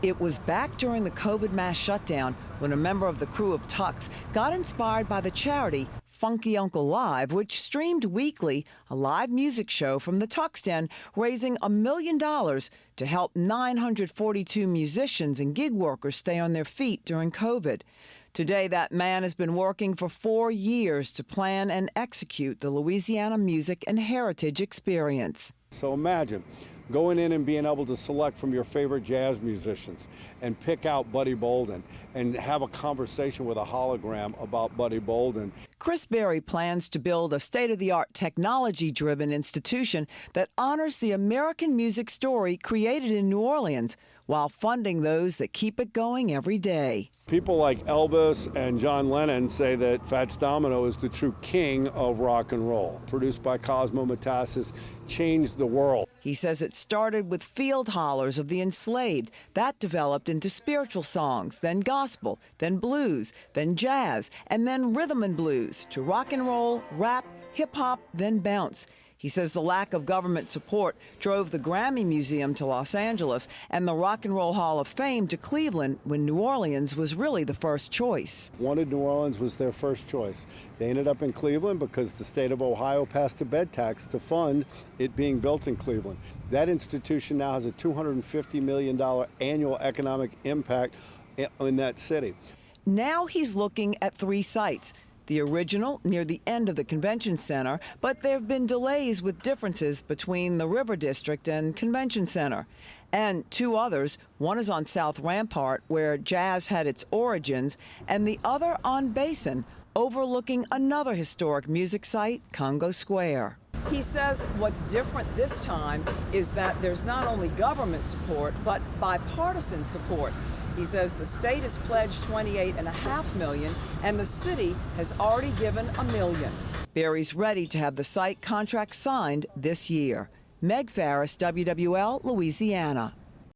It was back during the COVID mass shutdown when a member of the crew of Tux got inspired by the charity Funky Uncle Live, which streamed weekly a live music show from the Tux Den, raising $1 million to help 942 musicians and gig workers stay on their feet during COVID. Today, that man has been working for 4 years to plan and execute the Louisiana Music and Heritage Experience. So imagine going in and being able to select from your favorite jazz musicians and pick out Buddy Bolden and have a conversation with a hologram about Buddy Bolden. Chris Berry plans to build a state-of-the-art technology-driven institution that honors the American music story created in New Orleans while funding those that keep it going every day. People like Elvis and John Lennon say that Fats Domino is the true king of rock and roll. Produced by Cosmo Metaxas, changed the world. He says it started with field hollers of the enslaved. That developed into spiritual songs, then gospel, then blues, then jazz, and then rhythm and blues, to rock and roll, rap, hip-hop, then bounce. He says the lack of government support drove the Grammy Museum to Los Angeles and the Rock and Roll Hall of Fame to Cleveland when New Orleans was really the first choice. Wanted New Orleans was their first choice. They ended up in Cleveland because the state of Ohio passed a bed tax to fund it being built in Cleveland. That institution now has a $250 million annual economic impact in that city. Now he's looking at 3 sites. The original near the end of the convention center, but there have been delays with differences between the River District and Convention Center. And 2 others, one is on South Rampart, where jazz had its origins, and the other on Basin, overlooking another historic music site, Congo Square. He says what's different this time is that there's not only government support, but bipartisan support. He says the state has pledged $28.5 million, and the city has already given $1 million. Berry's ready to have the site contract signed this year. Meg Farris, WWL, Louisiana.